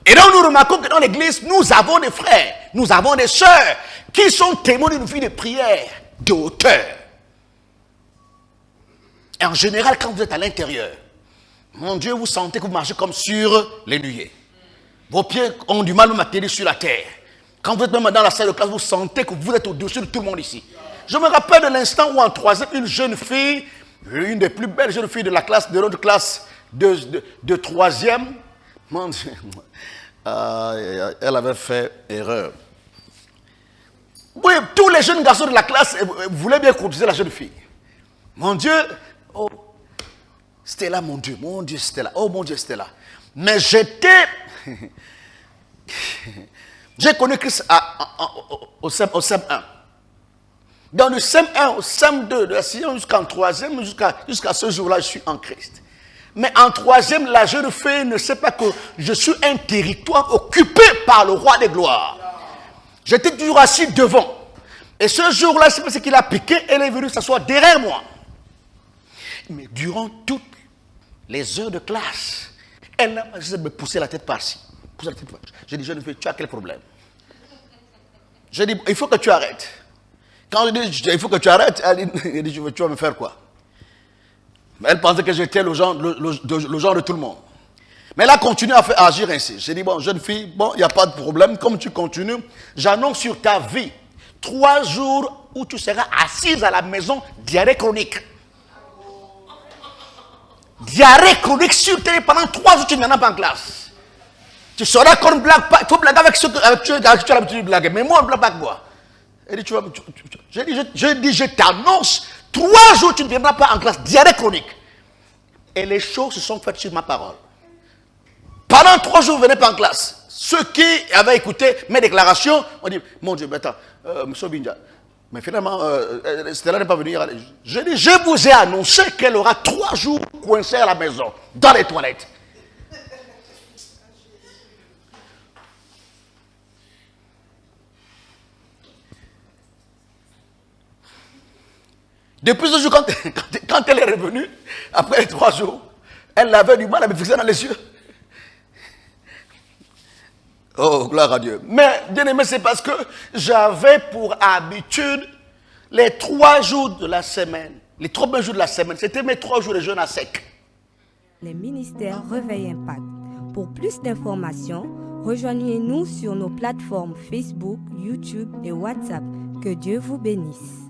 Et donc nous remarquons que dans l'église, nous avons des frères, nous avons des sœurs qui sont témoins d'une vie de prière de hauteur. Et en général, quand vous êtes à l'intérieur, mon Dieu, vous sentez que vous marchez comme sur les nuées. Vos pieds ont du mal à m'atterrir sur la terre. Quand vous êtes même dans la salle de classe, vous sentez que vous êtes au-dessus de tout le monde ici. Je me rappelle de l'instant où en troisième, une jeune fille, une des plus belles jeunes filles de la classe, de notre classe de troisième, mon Dieu, elle avait fait erreur. Oui, tous les jeunes garçons de la classe voulaient bien courtiser la jeune fille. Mon Dieu, oh, Stella, mon Dieu, Stella, oh mon Dieu, Stella. Mais j'étais... J'ai connu Christ au SEM1. Dans le SEM1, au SEM2, de la 6e jusqu'en 3e, jusqu'à ce jour-là, je suis en Christ. Mais en 3e, la jeune fille ne sait pas que je suis un territoire occupé par le roi des gloires. J'étais toujours assis devant. Et ce jour-là, c'est parce qu'il a piqué, elle est venue s'asseoir derrière moi. Mais durant toutes les heures de classe, elle n'a pas juste me pousser la tête par-ci. J'ai dit, jeune fille, tu as quel problème? J'ai dit, il faut que tu arrêtes. Quand je dis, il faut que tu arrêtes, elle dit, tu vas me faire quoi? Elle pensait que j'étais le genre de tout le monde. Mais elle a continué à agir ainsi. J'ai dit, bon, jeune fille, bon, il n'y a pas de problème. Comme tu continues, j'annonce sur ta vie 3 jours où tu seras assise à la maison, diarrhée chronique. Diarrhée chronique sur tes pendant 3 jours, tu ne viendras pas en classe. Tu sauras qu'on ne blague pas. Il faut blaguer avec ceux avec qui tu as l'habitude de blaguer. Mais moi, on ne blague pas avec moi. Elle dit, je dis, je t'annonce, 3 jours, tu ne viendras pas en classe. Diarrhée chronique. Et les choses se sont faites sur ma parole. Pendant 3 jours, vous ne venez pas en classe. Ceux qui avaient écouté mes déclarations ont dit, mon Dieu, mais attends, M. Binja, mais finalement, Stella n'est pas venue hier. Je dis, je vous ai annoncé qu'elle aura 3 jours coincée à la maison, dans les toilettes. Depuis ce jour, quand elle est revenue, après les 3 jours, elle avait du mal à me fixer dans les yeux. Oh, gloire à Dieu. Mais, bien aimé, c'est parce que j'avais pour habitude les 3 jours de la semaine. Les 3 premiers jours de la semaine, c'était mes 3 jours de jeûne à sec. Les ministères Réveil Impact. Pour plus d'informations, rejoignez-nous sur nos plateformes Facebook, YouTube et WhatsApp. Que Dieu vous bénisse.